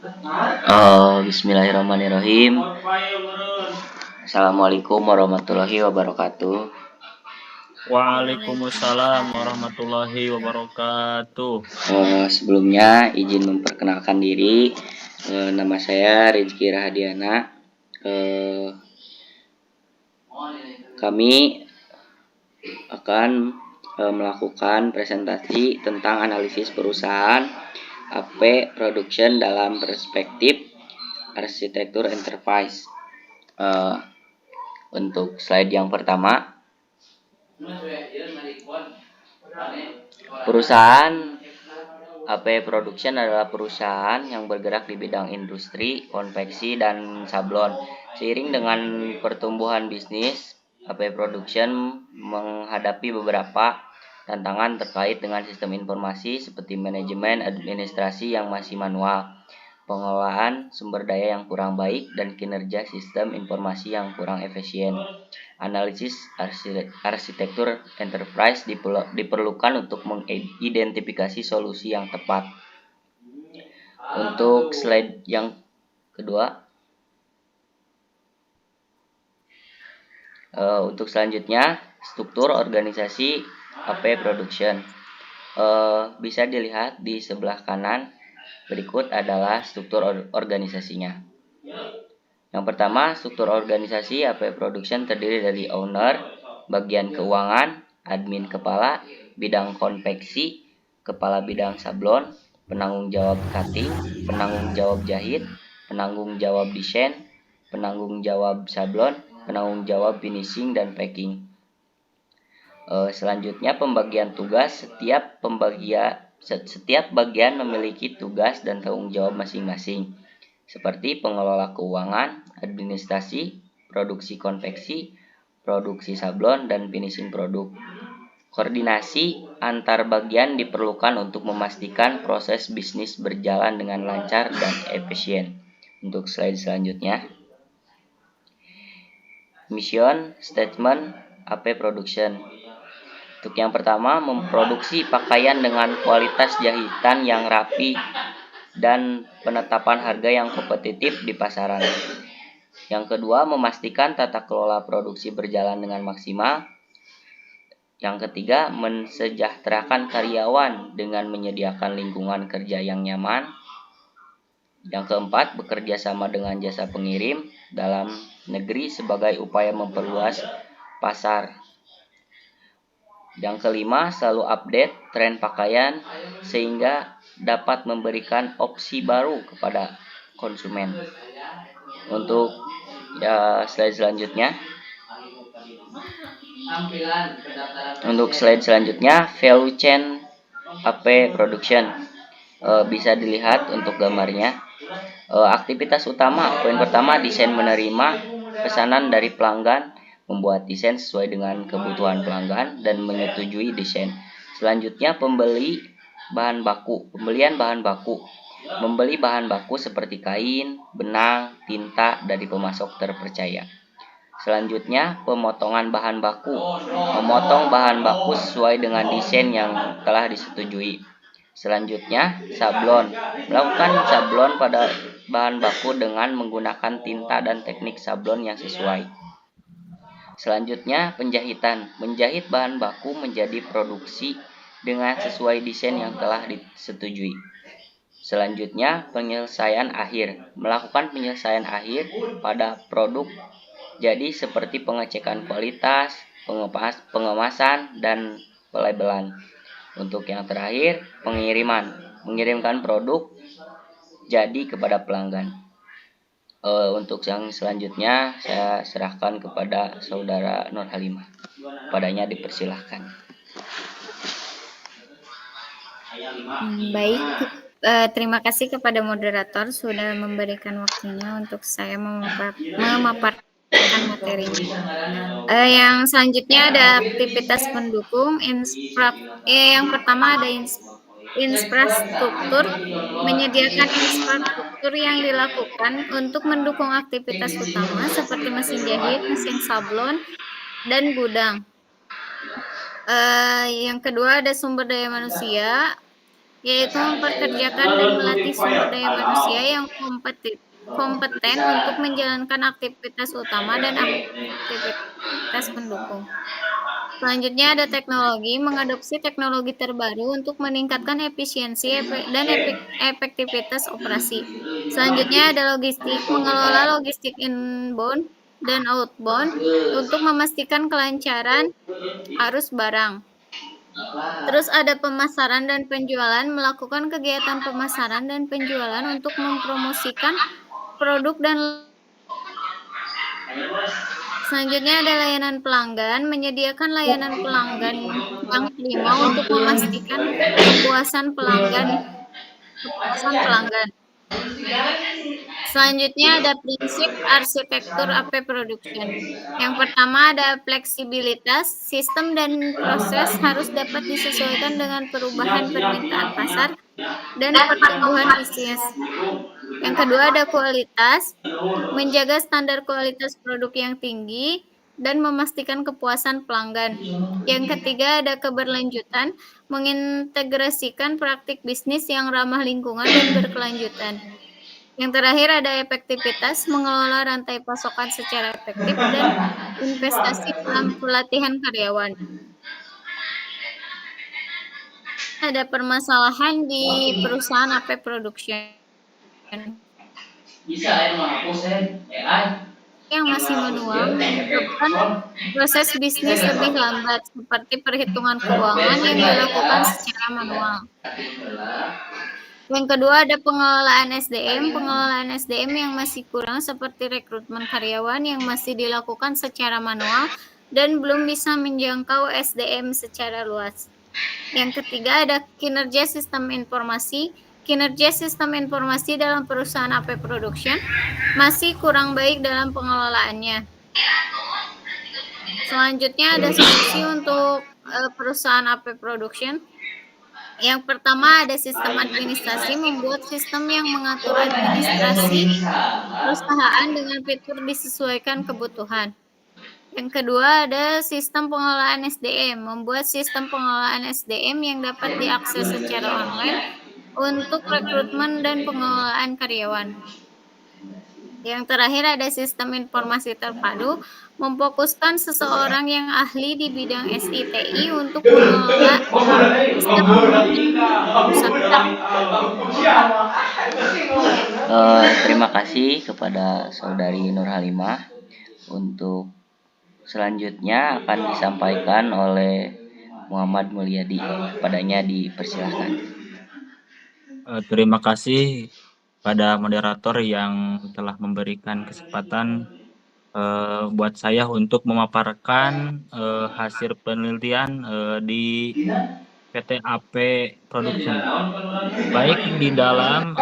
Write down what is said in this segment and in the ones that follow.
Bismillahirrahmanirrahim. Assalamualaikum warahmatullahi wabarakatuh. Waalaikumsalam warahmatullahi wabarakatuh. Sebelumnya izin memperkenalkan diri. Nama saya Rizky Rahadiana. Kami akan melakukan presentasi tentang analisis perusahaan AP Production dalam perspektif arsitektur enterprise. Untuk slide yang pertama, perusahaan AP Production adalah perusahaan yang bergerak di bidang industri, konveksi, dan sablon. Seiring dengan pertumbuhan bisnis, AP Production menghadapi beberapa tantangan terkait dengan sistem informasi seperti manajemen administrasi yang masih manual, pengelolaan sumber daya yang kurang baik, dan kinerja sistem informasi yang kurang efisien. Analisis arsitektur enterprise diperlukan untuk mengidentifikasi solusi yang tepat. Untuk slide yang kedua, untuk selanjutnya struktur organisasi AP Production. Bisa dilihat di sebelah kanan. Berikut adalah struktur organisasinya. Yang pertama, struktur organisasi AP Production terdiri dari owner, bagian keuangan, admin kepala, bidang konveksi, kepala bidang sablon, penanggung jawab cutting, penanggung jawab jahit, penanggung jawab desain, penanggung jawab sablon, penanggung jawab finishing dan packing. Selanjutnya pembagian tugas. Setiap bagian memiliki tugas dan tanggung jawab masing-masing, seperti pengelola keuangan, administrasi, produksi konveksi, produksi sablon, dan finishing produk. Koordinasi antar bagian diperlukan untuk memastikan proses bisnis berjalan dengan lancar dan efisien. Untuk slide selanjutnya, mission statement AP Production. Untuk yang pertama, memproduksi pakaian dengan kualitas jahitan yang rapi dan penetapan harga yang kompetitif di pasaran. Yang kedua, memastikan tata kelola produksi berjalan dengan maksimal. Yang ketiga, mensejahterakan karyawan dengan menyediakan lingkungan kerja yang nyaman. Yang keempat, bekerja sama dengan jasa pengirim dalam negeri sebagai upaya memperluas pasar. Yang kelima, selalu update tren pakaian sehingga dapat memberikan opsi baru kepada konsumen. Untuk slide selanjutnya. Untuk slide selanjutnya, value chain AP Production. Bisa dilihat untuk gambarnya. Aktivitas utama, poin pertama, desain menerima pesanan dari pelanggan, membuat desain sesuai dengan kebutuhan pelanggan dan menyetujui desain. Selanjutnya, pembelian bahan baku. Membeli bahan baku seperti kain, benang, tinta dari pemasok terpercaya. Selanjutnya, pemotongan bahan baku. Memotong bahan baku sesuai dengan desain yang telah disetujui. Selanjutnya, sablon. Melakukan sablon pada bahan baku dengan menggunakan tinta dan teknik sablon yang sesuai. Selanjutnya, penjahitan. Menjahit bahan baku menjadi produksi dengan sesuai desain yang telah disetujui. Selanjutnya, penyelesaian akhir. Melakukan penyelesaian akhir pada produk, jadi seperti pengecekan kualitas, pengemasan, dan pelabelan. Untuk yang terakhir, pengiriman. Mengirimkan produk jadi kepada pelanggan. Untuk yang selanjutnya saya serahkan kepada saudara Nur Halimah. Padanya dipersilahkan. Baik, terima kasih kepada moderator sudah memberikan waktunya untuk saya memaparkan materinya. Yang selanjutnya ada aktivitas pendukung. Yang pertama ada infrastruktur. Menyediakan infrastruktur yang dilakukan untuk mendukung aktivitas utama seperti mesin jahit, mesin sablon, dan gudang. Yang kedua ada sumber daya manusia. yaitu memperkerjakan dan melatih sumber daya manusia yang kompeten untuk menjalankan aktivitas utama dan aktivitas pendukung. Selanjutnya ada teknologi, mengadopsi teknologi terbaru untuk meningkatkan efisiensi dan efektivitas operasi. Selanjutnya ada logistik, mengelola logistik inbound dan outbound untuk memastikan kelancaran arus barang. Terus ada pemasaran dan penjualan, melakukan kegiatan pemasaran dan penjualan untuk mempromosikan produk dan selanjutnya ada layanan pelanggan, menyediakan layanan pelanggan yang prima untuk memastikan kepuasan pelanggan. Selanjutnya ada prinsip arsitektur AP Production. Yang pertama ada fleksibilitas, sistem dan proses harus dapat disesuaikan dengan perubahan permintaan pasar dan pertumbuhan bisnis. Yang kedua ada kualitas, menjaga standar kualitas produk yang tinggi dan memastikan kepuasan pelanggan. Yang ketiga ada keberlanjutan, mengintegrasikan praktik bisnis yang ramah lingkungan dan berkelanjutan. Yang terakhir ada efektivitas, mengelola rantai pasokan secara efektif dan investasi dalam pelatihan karyawan. Ada permasalahan di perusahaan AP Production yang masih manual menyebabkan proses bisnis lebih lambat, seperti perhitungan keuangan yang dilakukan secara manual. Yang kedua ada pengelolaan SDM. Pengelolaan SDM yang masih kurang seperti rekrutmen karyawan yang masih dilakukan secara manual dan belum bisa menjangkau SDM secara luas. Yang ketiga ada kinerja sistem informasi. Kinerja sistem informasi dalam perusahaan AP Production masih kurang baik dalam pengelolaannya. Selanjutnya ada solusi untuk perusahaan AP Production. Yang pertama ada sistem administrasi, membuat sistem yang mengatur administrasi perusahaan dengan fitur disesuaikan kebutuhan. Yang kedua ada sistem pengelolaan SDM, membuat sistem pengelolaan SDM yang dapat diakses secara online untuk rekrutmen dan pengelolaan karyawan. Yang terakhir ada sistem informasi terpadu, memfokuskan seseorang yang ahli di bidang SITI untuk mengelola sistem perusahaan. Terima kasih kepada Saudari Nur Halimah. Untuk selanjutnya akan disampaikan oleh Muhammad Mulyadi. Kepadanya dipersilahkan. Terima kasih pada moderator yang telah memberikan kesempatan buat saya untuk memaparkan hasil penelitian di PT AP Production. Baik di dalam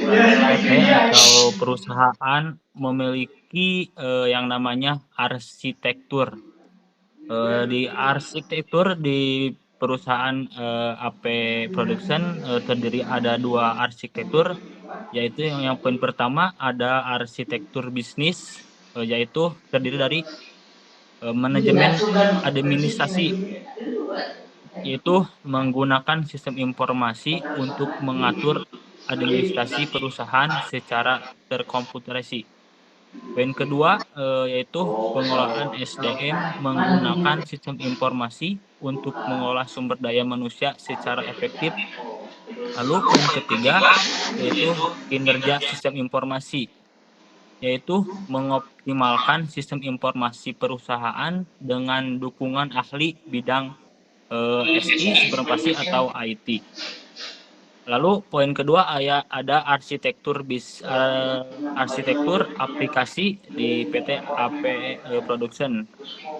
PT atau perusahaan memiliki yang namanya arsitektur. Di arsitektur di perusahaan AP Production terdiri ada 2 arsitektur, yaitu yang poin pertama ada arsitektur bisnis, yaitu terdiri dari manajemen administrasi, yaitu menggunakan sistem informasi untuk mengatur administrasi perusahaan secara terkomputerisasi. Poin kedua yaitu pengelolaan SDM menggunakan sistem informasi untuk mengolah sumber daya manusia secara efektif. Lalu poin ketiga yaitu kinerja sistem informasi, yaitu mengoptimalkan sistem informasi perusahaan dengan dukungan ahli bidang SI, informasi atau IT. Lalu poin kedua ada arsitektur aplikasi di PT AP Production.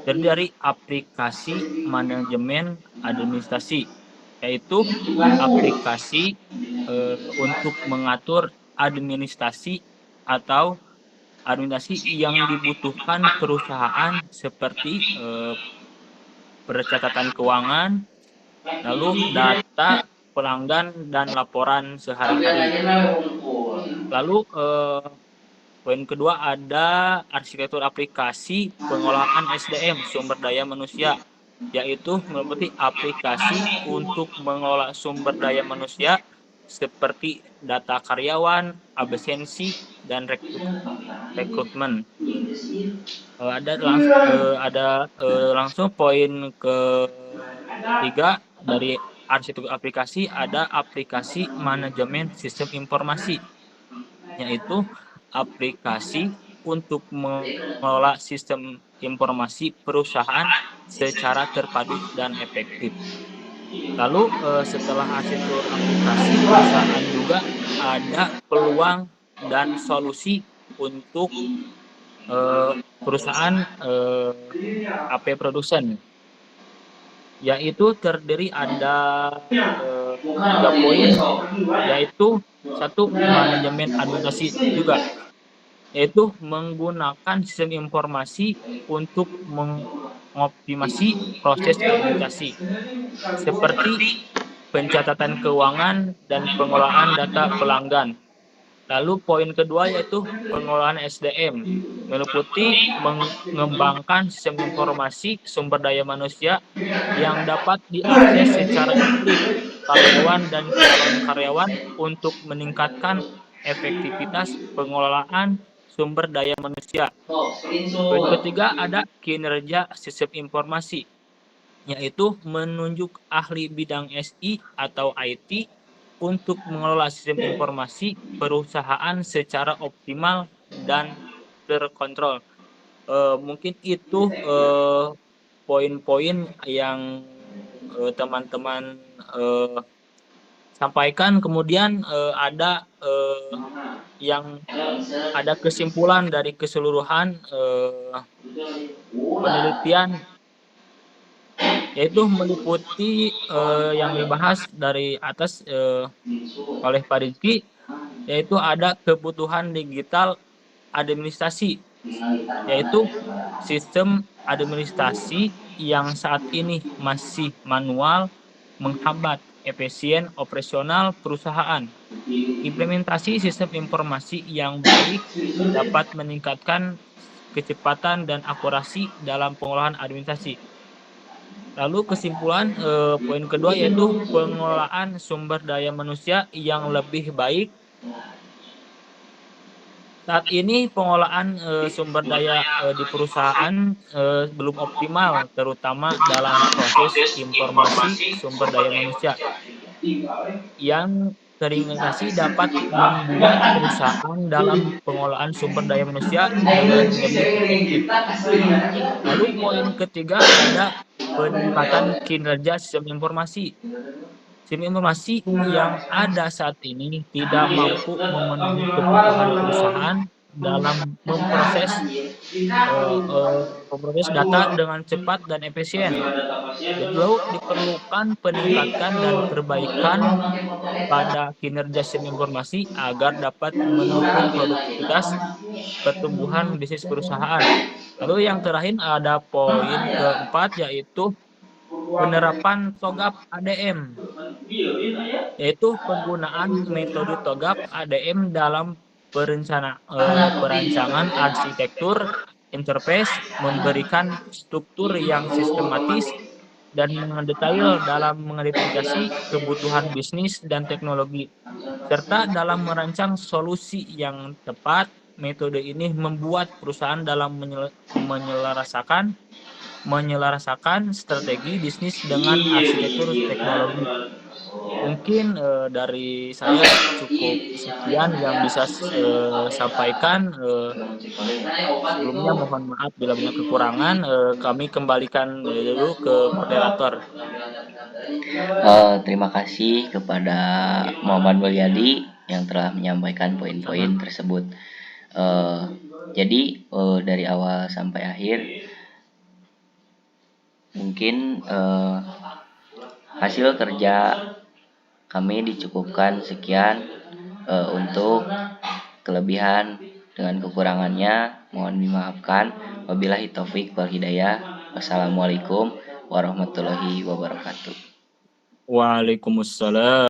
Terdiri dari aplikasi manajemen administrasi, yaitu aplikasi untuk mengatur administrasi atau administrasi yang dibutuhkan perusahaan seperti pencatatan keuangan, lalu data pelanggan dan laporan sehari-hari. Lalu poin kedua ada arsitektur aplikasi pengolahan SDM, sumber daya manusia, yaitu meliputi aplikasi untuk mengelola sumber daya manusia seperti data karyawan, absensi, dan rekrutmen. Langsung poin ketiga dari arsitektur aplikasi, ada aplikasi manajemen sistem informasi, yaitu aplikasi untuk mengelola sistem informasi perusahaan secara terpadu dan efektif. Lalu setelah arsitektur aplikasi, perusahaan juga ada peluang dan solusi untuk perusahaan AP production, yaitu terdiri ada 3 poin, yaitu 1 manajemen administrasi juga, yaitu menggunakan sistem informasi untuk mengoptimasi proses administrasi seperti pencatatan keuangan dan pengelolaan data pelanggan. Lalu poin kedua yaitu pengelolaan SDM, meliputi mengembangkan sistem informasi sumber daya manusia yang dapat diakses secara efektif karyawan dan calon karyawan untuk meningkatkan efektivitas pengelolaan sumber daya manusia. Poin ketiga ada kinerja sistem informasi, yaitu menunjuk ahli bidang SI atau IT untuk mengelola sistem informasi perusahaan secara optimal dan terkontrol. Mungkin itu poin-poin yang teman-teman sampaikan. Kemudian ada kesimpulan dari keseluruhan penelitian, yaitu meliputi yang dibahas dari atas oleh Pak Rizky, yaitu ada kebutuhan digital administrasi, yaitu sistem administrasi yang saat ini masih manual menghambat efisien operasional perusahaan. Implementasi sistem informasi yang baik dapat meningkatkan kecepatan dan akurasi dalam pengolahan administrasi. Lalu kesimpulan poin kedua yaitu pengelolaan sumber daya manusia yang lebih baik. Saat ini pengolahan sumber daya di perusahaan belum optimal, terutama dalam proses informasi sumber daya manusia, yang terintegrasi dapat membuat perusahaan dalam pengolahan sumber daya manusia dengan lebih efektif. Lalu poin ketiga ada peningkatan kinerja sistem informasi. Sistem informasi yang ada saat ini tidak mampu memenuhi kebutuhan perusahaan dalam memproses data dengan cepat dan efisien. Jadi lalu diperlukan peningkatan dan perbaikan pada kinerja sistem informasi agar dapat mendukung produktivitas pertumbuhan bisnis perusahaan. Lalu yang terakhir ada poin keempat, yaitu penerapan TOGAP ADM, yaitu penggunaan metode TOGAP ADM dalam perancangan arsitektur interface, memberikan struktur yang sistematis dan mendetail dalam mengidentifikasi kebutuhan bisnis dan teknologi, serta dalam merancang solusi yang tepat. Metode ini membuat perusahaan dalam menyelaraskan strategi bisnis dengan arsitektur teknologi. Mungkin dari saya cukup sekian yang bisa sampaikan. Sebelumnya mohon maaf bila banyak kekurangan. Kami kembalikan dulu ke moderator. Terima kasih kepada Muhammad Mulyadi yang telah menyampaikan poin-poin tersebut. Jadi dari awal sampai akhir mungkin hasil kerja kami dicukupkan sekian. Untuk kelebihan dengan kekurangannya mohon dimaafkan. Wabillahi taufik wal hidayah. Wassalamualaikum warahmatullahi wabarakatuh. Waalaikumsalam.